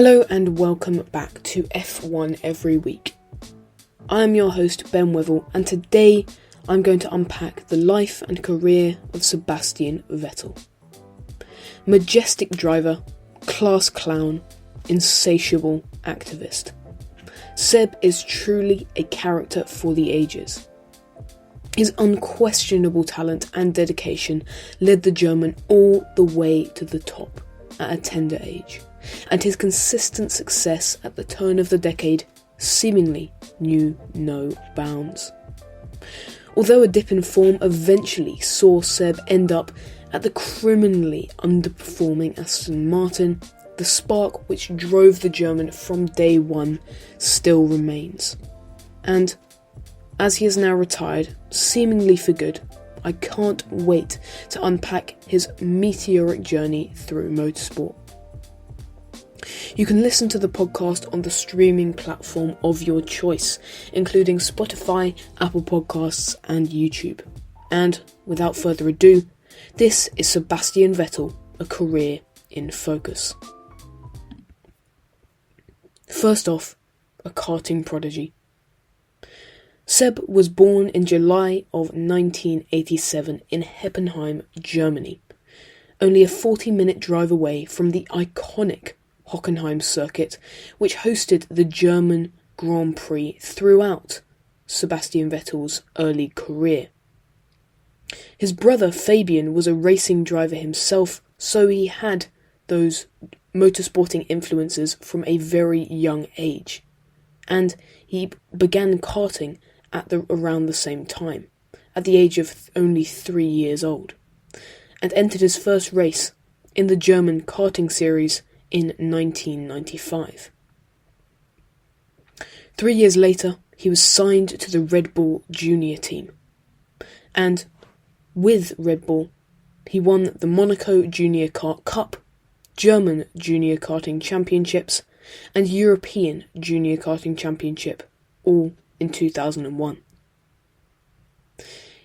Hello and welcome back to F1 Every Week. I am your host Ben Wevel, and today I'm going to unpack the life and career of Sebastian Vettel. Majestic driver, class clown, insatiable activist. Seb is truly a character for the ages. His unquestionable talent and dedication led the German all the way to the top at a tender age, and his consistent success at the turn of the decade seemingly knew no bounds. Although a dip in form eventually saw Seb end up at the criminally underperforming Aston Martin, the spark which drove the German from day one still remains. And as he is now retired, seemingly for good, I can't wait to unpack his meteoric journey through motorsport. You can listen to the podcast on the streaming platform of your choice, including Spotify, Apple Podcasts and YouTube. And without further ado, this is Sebastian Vettel, a career in focus. First off, a karting prodigy. Seb was born in July of 1987 in Heppenheim, Germany, only a 40-minute drive away from the iconic Hockenheim circuit, which hosted the German Grand Prix throughout Sebastian Vettel's early career. His brother Fabian was a racing driver himself, so he had those motorsporting influences from a very young age, and he began karting at around the same time, at the age of only 3 years old, and entered his first race in the German karting series in 1995. 3 years later, he was signed to the Red Bull Junior team, and with Red Bull, he won the Monaco Junior Kart Cup, German Junior Karting Championships, and European Junior Karting Championship, all in 2001.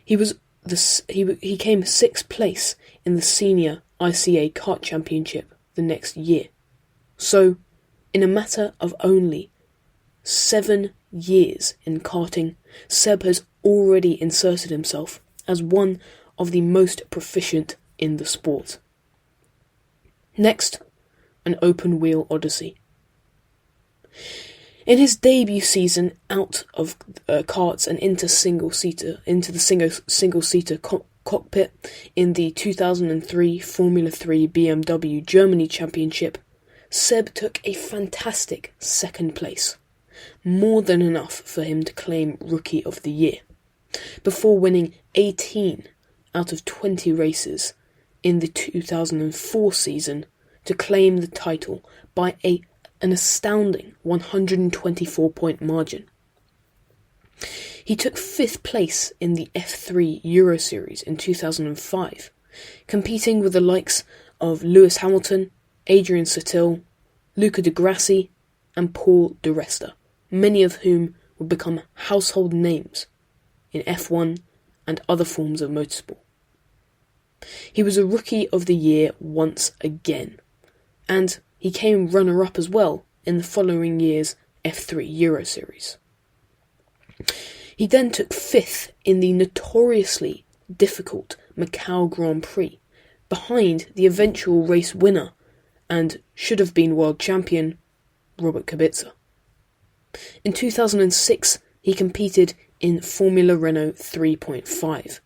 He came 6th place in the Senior ICA Kart Championship the next year. So, in a matter of only 7 years in karting, Seb has already inserted himself as one of the most proficient in the sport. Next, an open-wheel odyssey. In his debut season out of karts and into the single-seater cockpit in the 2003 Formula 3 BMW Germany Championship, Seb took a fantastic 2nd place, more than enough for him to claim Rookie of the Year, before winning 18 out of 20 races in the 2004 season to claim the title by an astounding 124-point margin. He took 5th place in the F3 Euro Series in 2005, competing with the likes of Lewis Hamilton, Adrian Sutil, Luca Di Grassi and Paul Di Resta, many of whom would become household names in F1 and other forms of motorsport. He was a Rookie of the Year once again, and he came runner-up as well in the following year's F3 Euro Series. He then took 5th in the notoriously difficult Macau Grand Prix, behind the eventual race winner and should have been world champion Robert Kubica. In 2006, he competed in Formula Renault 3.5,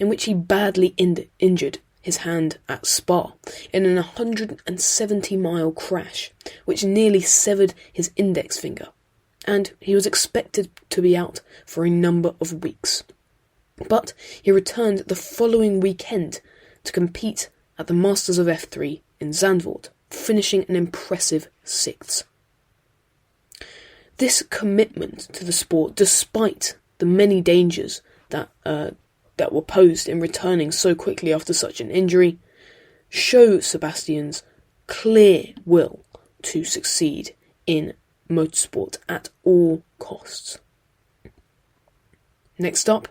in which he badly injured his hand at Spa in an 170-mile crash, which nearly severed his index finger, and he was expected to be out for a number of weeks. But he returned the following weekend to compete at the Masters of F3 in Zandvoort, finishing an impressive 6th. This commitment to the sport, despite the many dangers that were posed in returning so quickly after such an injury, show Sebastian's clear will to succeed in motorsport at all costs. Next up,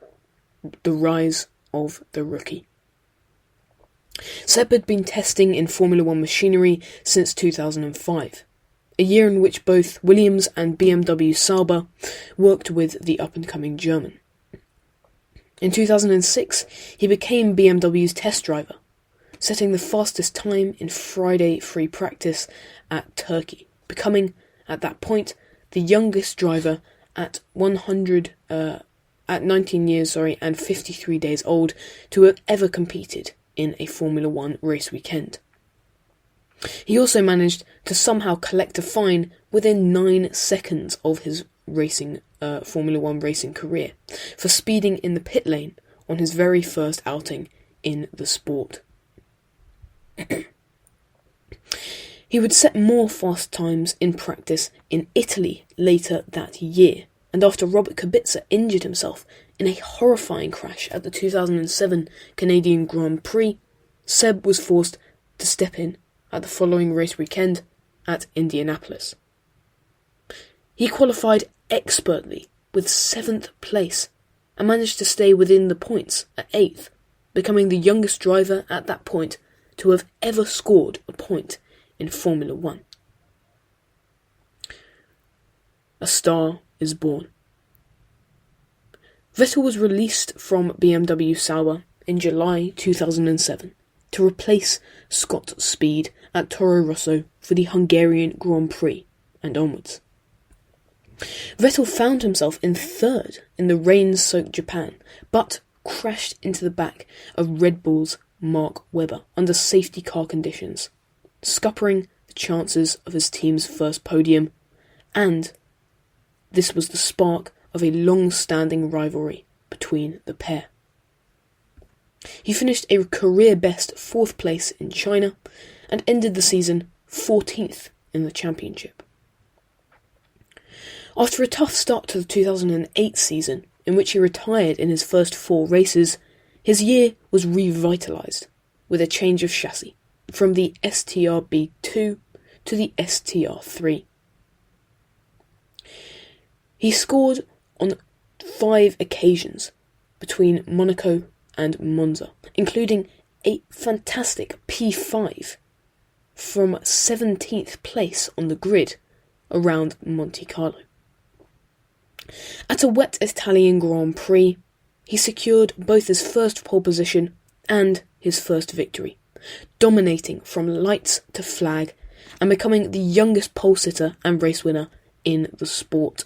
the rise of the rookie. Seb had been testing in Formula 1 machinery since 2005, a year in which both Williams and BMW Sauber worked with the up-and-coming German. In 2006, he became BMW's test driver, setting the fastest time in Friday free practice at Turkey, becoming, at that point, the youngest driver at 19 years and 53 days old to have ever competed in a Formula One race weekend. He also managed to somehow collect a fine within 9 seconds of his Formula One racing career for speeding in the pit lane on his very first outing in the sport. He would set more fast times in practice in Italy later that year, and after Robert Kubica injured himself in a horrifying crash at the 2007 Canadian Grand Prix, Seb was forced to step in at the following race weekend at Indianapolis. He qualified expertly with 7th place and managed to stay within the points at 8th, becoming the youngest driver at that point to have ever scored a point in Formula One. A star is born. Vettel was released from BMW Sauber in July 2007 to replace Scott Speed at Toro Rosso for the Hungarian Grand Prix and onwards. Vettel found himself in 3rd in the rain-soaked Japan, but crashed into the back of Red Bull's Mark Webber under safety car conditions, scuppering the chances of his team's first podium, and this was the spark of a long-standing rivalry between the pair. He finished a career-best 4th place in China and ended the season 14th in the championship. After a tough start to the 2008 season, in which he retired in his first 4 races, his year was revitalised with a change of chassis from the STRB2 to the STR3. He scored on 5 occasions between Monaco and Monza, including a fantastic P5 from 17th place on the grid around Monte Carlo. At a wet Italian Grand Prix, he secured both his first pole position and his first victory, dominating from lights to flag and becoming the youngest pole sitter and race winner in the sport.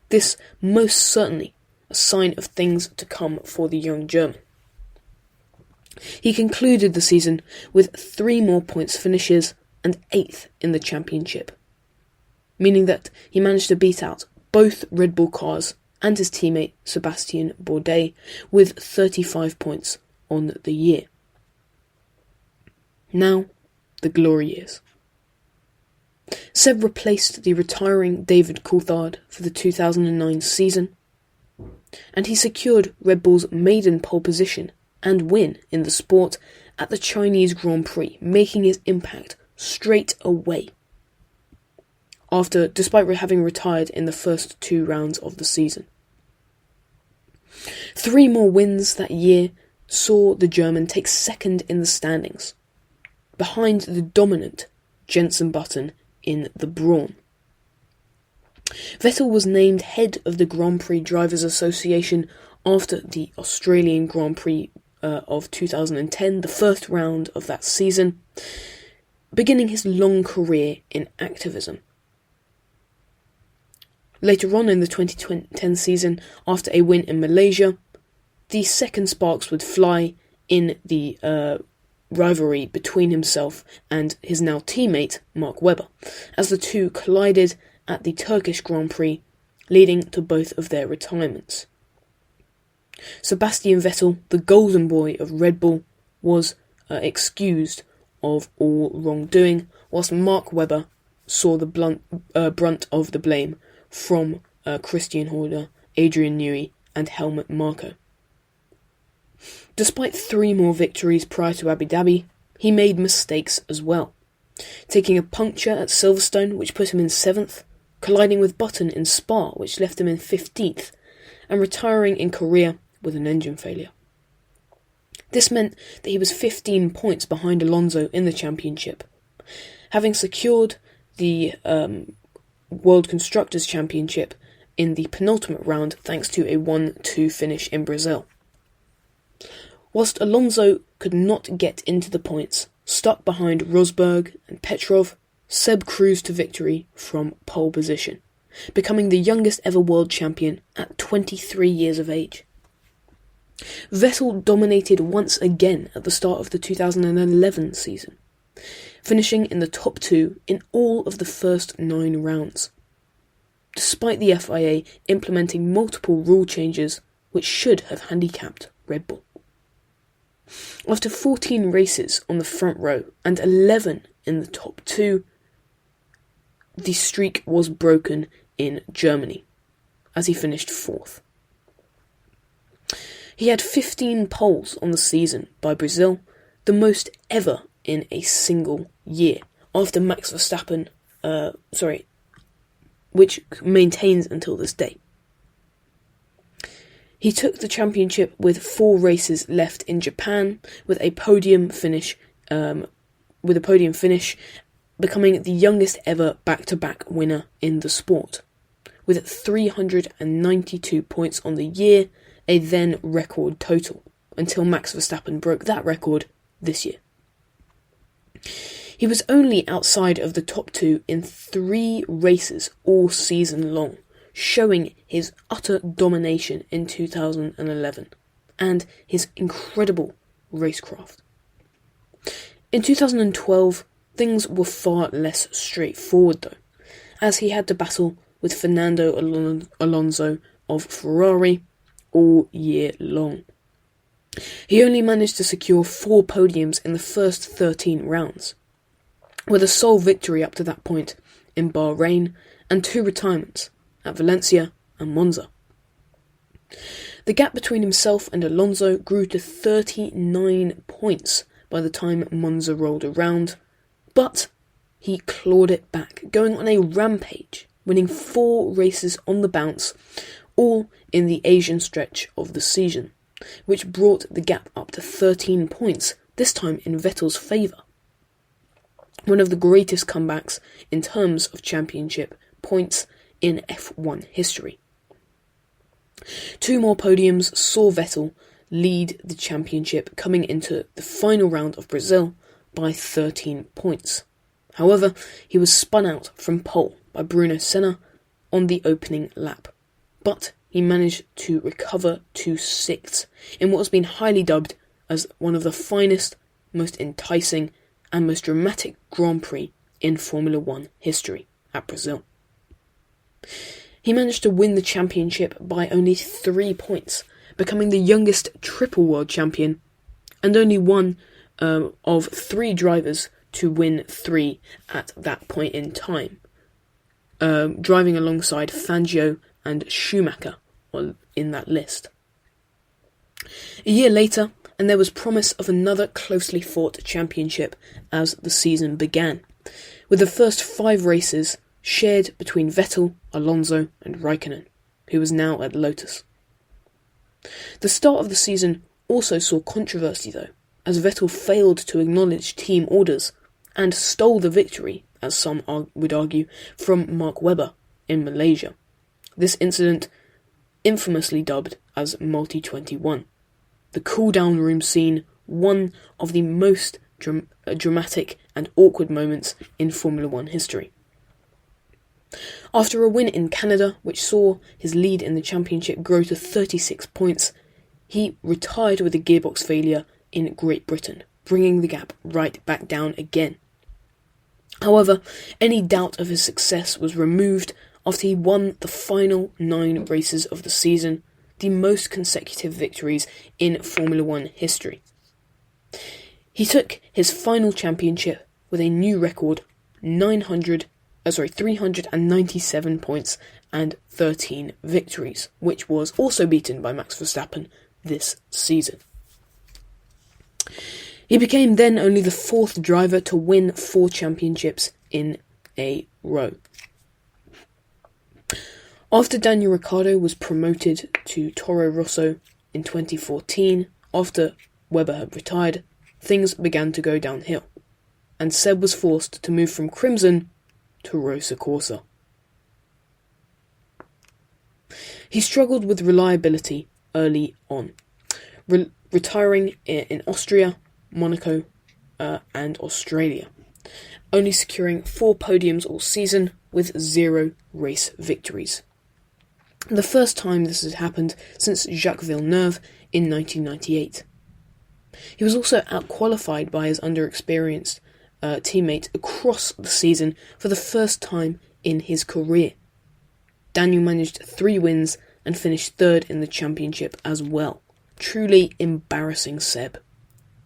This most certainly a sign of things to come for the young German. He concluded the season with 3 more points finishes and 8th in the championship, meaning that he managed to beat out both Red Bull cars and his teammate Sebastian Vettel with 35 points on the year. Now, the glory years. Seb replaced the retiring David Coulthard for the 2009 season, and he secured Red Bull's maiden pole position and win in the sport at the Chinese Grand Prix, making his impact straight away, despite having retired in the first 2 rounds of the season. 3 more wins that year saw the German take 2nd in the standings, behind the dominant Jenson Button in the Brawn. Vettel was named head of the Grand Prix Drivers Association after the Australian Grand Prix of 2010, the first round of that season, beginning his long career in activism. Later on in the 2010 season, after a win in Malaysia, the second sparks would fly in the rivalry between himself and his now teammate Mark Webber, as the two collided at the Turkish Grand Prix, leading to both of their retirements. Sebastian Vettel, the golden boy of Red Bull, was excused of all wrongdoing, whilst Mark Webber saw the brunt of the blame from Christian Horner, Adrian Newey and Helmut Marko. Despite 3 more victories prior to Abu Dhabi, he made mistakes as well, taking a puncture at Silverstone which put him in 7th, colliding with Button in Spa which left him in 15th, and retiring in Korea with an engine failure. This meant that he was 15 points behind Alonso in the championship, having secured the World Constructors' Championship in the penultimate round thanks to a 1-2 finish in Brazil. Whilst Alonso could not get into the points, stuck behind Rosberg and Petrov, Seb cruised to victory from pole position, becoming the youngest ever world champion at 23 years of age. Vettel dominated once again at the start of the 2011 season, finishing in the top 2 in all of the first 9 rounds, despite the FIA implementing multiple rule changes which should have handicapped Red Bull. After 14 races on the front row and 11 in the top 2, the streak was broken in Germany, as he finished 4th. He had 15 poles on the season by Brazil, the most ever in a single year, after Max Verstappen, which maintains until this day. He took the championship with 4 races left in Japan, with a podium finish, becoming the youngest ever back-to-back winner in the sport, with 392 points on the year, a then record total, until Max Verstappen broke that record this year. He was only outside of the top 2 in 3 races all season long, showing his utter domination in 2011 and his incredible racecraft. In 2012, things were far less straightforward though, as he had to battle with Fernando Alonso of Ferrari all year long. He only managed to secure 4 podiums in the first 13 rounds, with a sole victory up to that point in Bahrain and 2 retirements at Valencia and Monza. The gap between himself and Alonso grew to 39 points by the time Monza rolled around, but he clawed it back, going on a rampage, winning 4 races on the bounce, all in the Asian stretch of the season, which brought the gap up to 13 points, this time in Vettel's favour. One of the greatest comebacks in terms of championship points in F1 history. 2 more podiums saw Vettel lead the championship coming into the final round of Brazil by 13 points. However, he was spun out from pole by Bruno Senna on the opening lap, but he managed to recover to 6th in what has been highly dubbed as one of the finest, most enticing and most dramatic Grand Prix in Formula 1 history at Brazil. He managed to win the championship by only 3 points, becoming the youngest triple world champion and only one of 3 drivers to win 3 at that point in time, driving alongside Fangio and Schumacher in that list. A year later, and there was promise of another closely fought championship as the season began, with the first 5 races shared between Vettel, Alonso and Raikkonen, who was now at Lotus. The start of the season also saw controversy though, as Vettel failed to acknowledge team orders and stole the victory, as some would argue, from Mark Webber in Malaysia. This incident, infamously dubbed as Multi-21, the cool-down room scene, one of the most dramatic and awkward moments in Formula 1 history. After a win in Canada, which saw his lead in the championship grow to 36 points, he retired with a gearbox failure in Great Britain, bringing the gap right back down again. However, any doubt of his success was removed after he won the final 9 races of the season, the most consecutive victories in Formula 1 history. He took his final championship with a new record, 397 points and 13 victories, which was also beaten by Max Verstappen this season. He became then only the 4th driver to win 4 championships in a row. After Daniel Ricciardo was promoted to Toro Rosso in 2014, after Webber had retired, things began to go downhill, and Seb was forced to move from Crimson to Rosa Corsa. He struggled with reliability early on, retiring in Austria, Monaco, and Australia, only securing 4 podiums all season with 0 race victories. The first time this has happened since Jacques Villeneuve in 1998. He was also outqualified by his underexperienced teammate across the season for the first time in his career. Daniel managed 3 wins and finished 3rd in the championship as well, truly embarrassing Seb,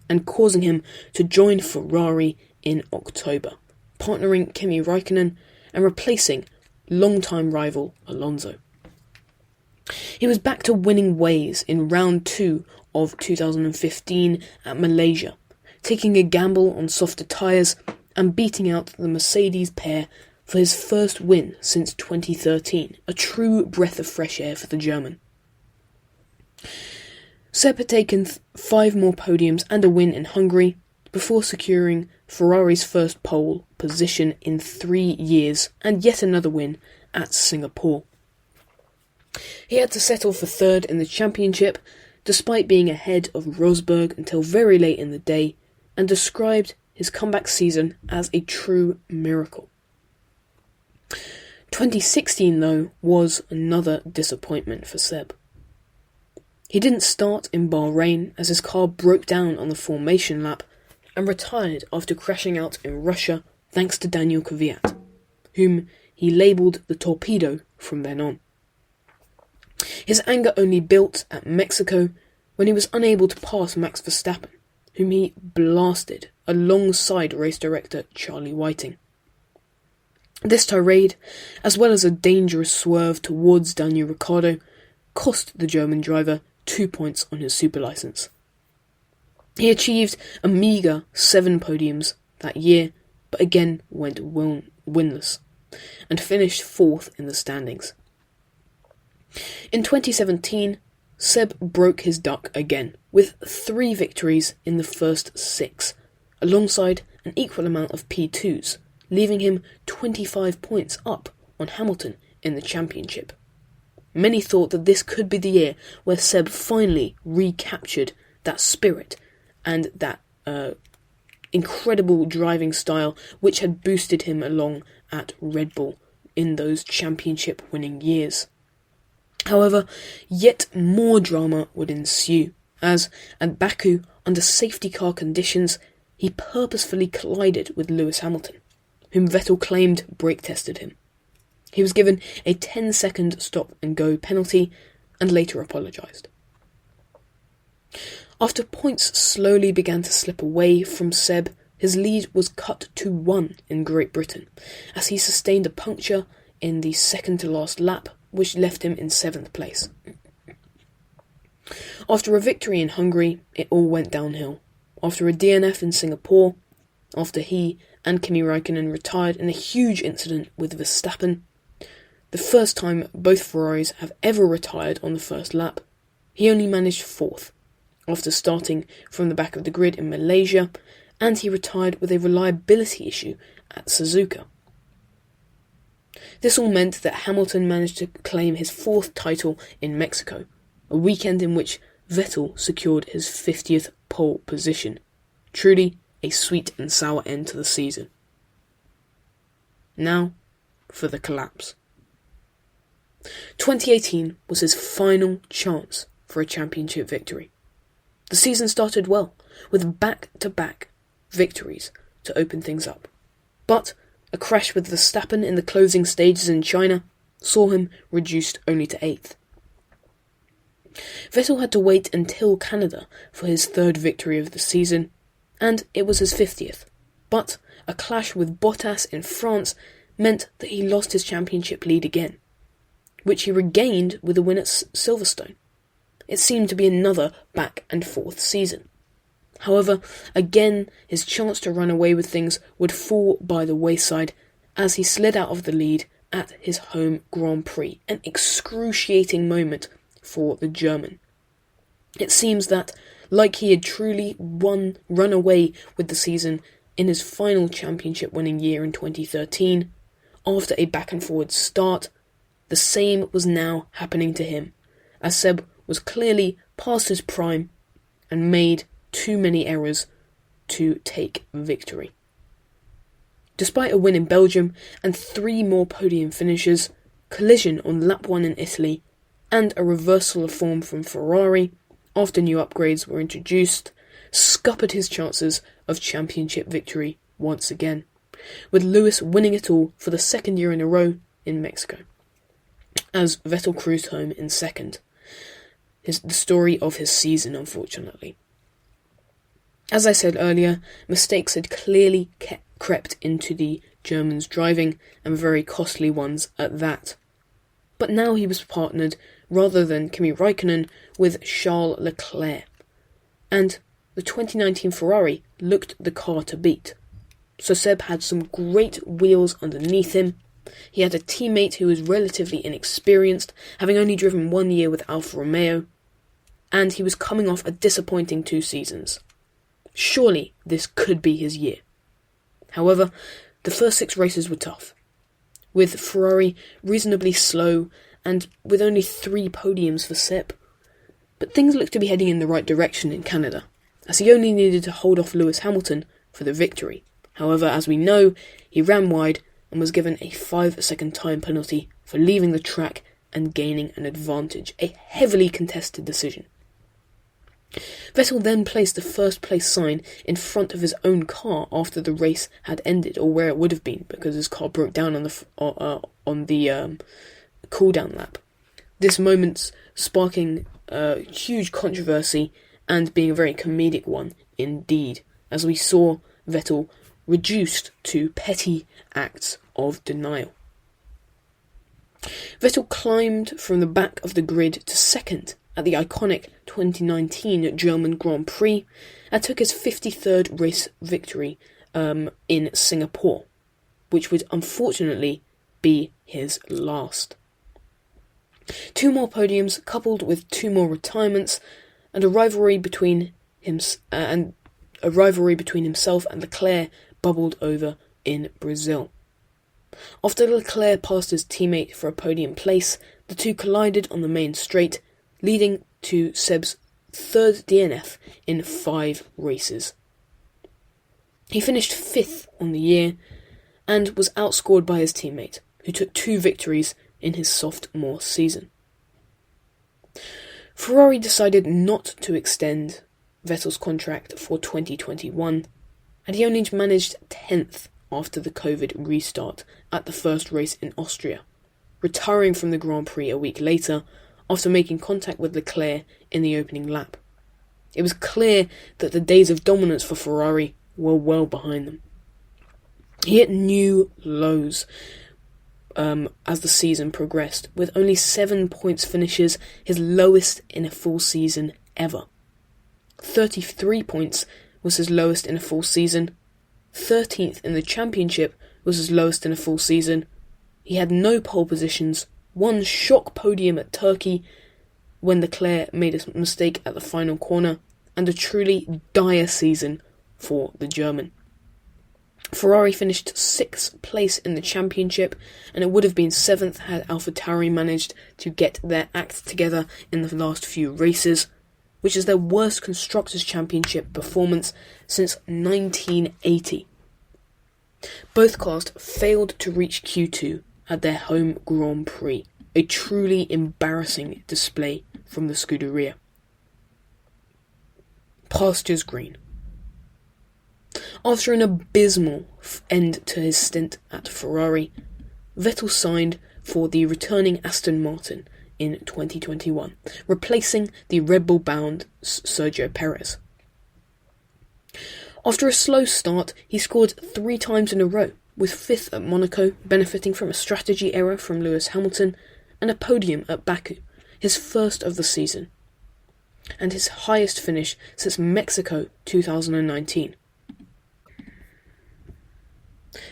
and causing him to join Ferrari in October, partnering Kimi Räikkönen and replacing longtime rival Alonso. He was back to winning ways in round 2 of 2015 at Malaysia, taking a gamble on softer tyres and beating out the Mercedes pair for his first win since 2013, a true breath of fresh air for the German. Seb had taken 5 more podiums and a win in Hungary before securing Ferrari's first pole position in 3 years and yet another win at Singapore. He had to settle for 3rd in the championship, despite being ahead of Rosberg until very late in the day, and described his comeback season as a true miracle. 2016, though, was another disappointment for Seb. He didn't start in Bahrain as his car broke down on the formation lap and retired after crashing out in Russia thanks to Daniel Kvyat, whom he labelled the torpedo from then on. His anger only built at Mexico when he was unable to pass Max Verstappen, whom he blasted alongside race director Charlie Whiting. This tirade, as well as a dangerous swerve towards Daniel Ricciardo, cost the German driver 2 points on his super licence. He achieved a meagre 7 podiums that year, but again went winless, and finished 4th in the standings. In 2017, Seb broke his duck again, with 3 victories in the first 6, alongside an equal amount of P2s, leaving him 25 points up on Hamilton in the championship. Many thought that this could be the year where Seb finally recaptured that spirit and that incredible driving style which had boosted him along at Red Bull in those championship-winning years. However, yet more drama would ensue, as at Baku, under safety car conditions, he purposefully collided with Lewis Hamilton, whom Vettel claimed brake-tested him. He was given a 10-second stop-and-go penalty and later apologised. After points slowly began to slip away from Seb, his lead was cut to 1 in Great Britain, as he sustained a puncture in the second-to-last lap, which left him in 7th place. After a victory in Hungary, it all went downhill. After a DNF in Singapore, after he and Kimi Räikkönen retired in a huge incident with Verstappen, the first time both Ferraris have ever retired on the first lap, he only managed 4th, after starting from the back of the grid in Malaysia, and he retired with a reliability issue at Suzuka. This all meant that Hamilton managed to claim his 4th title in Mexico, a weekend in which Vettel secured his 50th pole position. Truly a sweet and sour end to the season. Now, for the collapse. 2018 was his final chance for a championship victory. The season started well, with back-to-back victories to open things up. But a crash with Verstappen in the closing stages in China saw him reduced only to 8th. Vettel had to wait until Canada for his 3rd victory of the season, and it was his 50th. But a clash with Bottas in France meant that he lost his championship lead again, which he regained with a win at Silverstone. It seemed to be another back and forth season. However, again, his chance to run away with things would fall by the wayside as he slid out of the lead at his home Grand Prix, an excruciating moment for the German. It seems that, like he had truly run away with the season in his final championship-winning year in 2013, after a back and forward start, the same was now happening to him, as Seb was clearly past his prime and made too many errors to take victory. Despite a win in Belgium and 3 more podium finishes, collision on lap 1 in Italy, and a reversal of form from Ferrari after new upgrades were introduced, scuppered his chances of championship victory once again, with Lewis winning it all for the 2nd year in a row in Mexico, as Vettel cruised home in 2nd. The story of his season, unfortunately. As I said earlier, mistakes had clearly crept into the German's driving, and very costly ones at that. But now he was partnered, rather than Kimi Raikkonen, with Charles Leclerc, and the 2019 Ferrari looked the car to beat. So Seb had some great wheels underneath him. He had a teammate who was relatively inexperienced, having only driven 1 year with Alfa Romeo, and he was coming off a disappointing 2 seasons. Surely this could be his year. However, the first 6 races were tough, with Ferrari reasonably slow and with only 3 podiums for Seb. But things looked to be heading in the right direction in Canada, as he only needed to hold off Lewis Hamilton for the victory. However, as we know, he ran wide and was given a 5-second time penalty for leaving the track and gaining an advantage, a heavily contested decision. Vettel then placed the first place sign in front of his own car after the race had ended, or where it would have been, because his car broke down on the cool-down lap. This moment sparking huge controversy and being a very comedic one indeed, as we saw Vettel reduced to petty acts of denial. Vettel climbed from the back of the grid to 2nd at the iconic 2019 German Grand Prix and took his 53rd race victory in Singapore, which would unfortunately be his last. 2 more podiums, coupled with 2 more retirements, and a rivalry between himself and Leclerc bubbled over in Brazil. After Leclerc passed his teammate for a podium place, the two collided on the main straight, leading to Seb's 3rd DNF in 5 races. He finished 5th on the year and was outscored by his teammate, who took 2 victories in his sophomore season. Ferrari decided not to extend Vettel's contract for 2021, and he only managed 10th after the COVID restart at the first race in Austria, retiring from the Grand Prix a week later after making contact with Leclerc in the opening lap. It was clear that the days of dominance for Ferrari were well behind them. He hit new lows as the season progressed, with only 7 points finishes, his lowest in a full season ever. 33 points was his lowest in a full season. 13th in the championship was his lowest in a full season. He had no pole positions, 1 shock podium at Turkey when Leclerc made a mistake at the final corner, and a truly dire season for the German. Ferrari finished 6th place in the championship, and it would have been 7th had AlphaTauri managed to get their act together in the last few races, which is their worst Constructors' Championship performance since 1980. Both cars failed to reach Q2 at their home Grand Prix, a truly embarrassing display from the Scuderia. Pastures green. After an abysmal end to his stint at Ferrari, Vettel signed for the returning Aston Martin in 2021, replacing the Red Bull-bound Sergio Perez. After a slow start, he scored 3 times in a row, with 5th at Monaco, benefiting from a strategy error from Lewis Hamilton, and a podium at Baku, his first of the season, and his highest finish since Mexico 2019.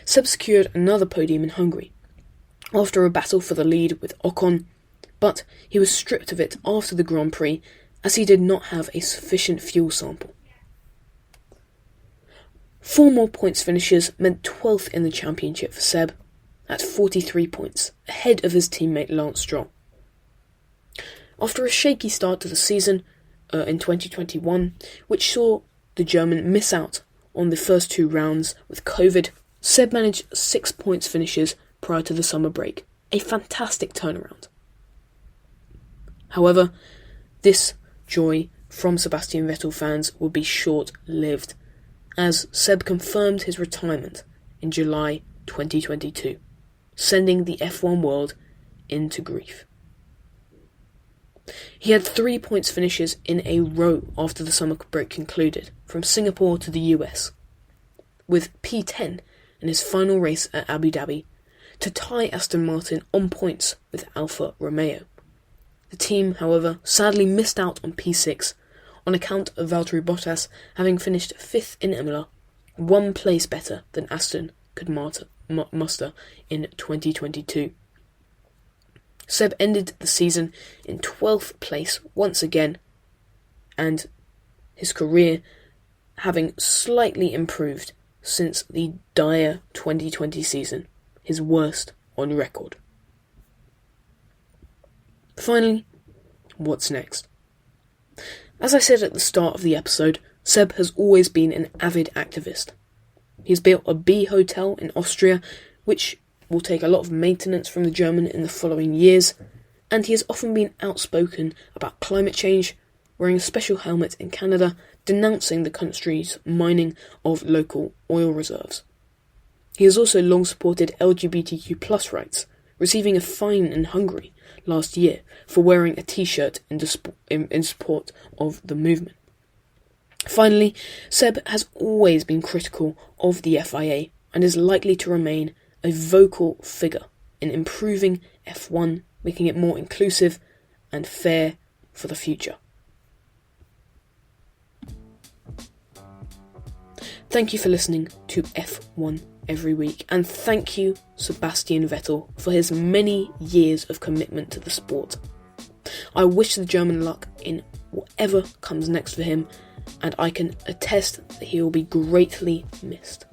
Seb secured another podium in Hungary, after a battle for the lead with Ocon, but he was stripped of it after the Grand Prix as he did not have a sufficient fuel sample. 4 more points finishes meant 12th in the championship for Seb, at 43 points, ahead of his teammate Lance Stroll. After a shaky start to the season in 2021, which saw the German miss out on the first 2 rounds with COVID, Seb managed 6 points finishes prior to the summer break, a fantastic turnaround. However, this joy from Sebastian Vettel fans will be short-lived, as Seb confirmed his retirement in July 2022, sending the F1 world into grief. He had 3 points finishes in a row after the summer break concluded, from Singapore to the US, with P10 in his final race at Abu Dhabi, to tie Aston Martin on points with Alfa Romeo. The team, however, sadly missed out on P6 on account of Valtteri Bottas having finished 5th in Imola, 1 place better than Aston could muster in 2022. Seb ended the season in 12th place once again, and his career having slightly improved since the dire 2020 season, his worst on record. Finally, what's next? As I said at the start of the episode, Seb has always been an avid activist. He's built a bee hotel in Austria, which will take a lot of maintenance from the German in the following years, and he has often been outspoken about climate change, wearing a special helmet in Canada, denouncing the country's mining of local oil reserves. He has also long supported LGBTQ+ rights, receiving a fine in Hungary last year for wearing a t-shirt in support of the movement. Finally, Seb has always been critical of the FIA and is likely to remain a vocal figure in improving F1, making it more inclusive and fair for the future. Thank you for listening to F1 Every Week, and thank you, Sebastian Vettel, for his many years of commitment to the sport. I wish the German luck in whatever comes next for him, and I can attest that he will be greatly missed.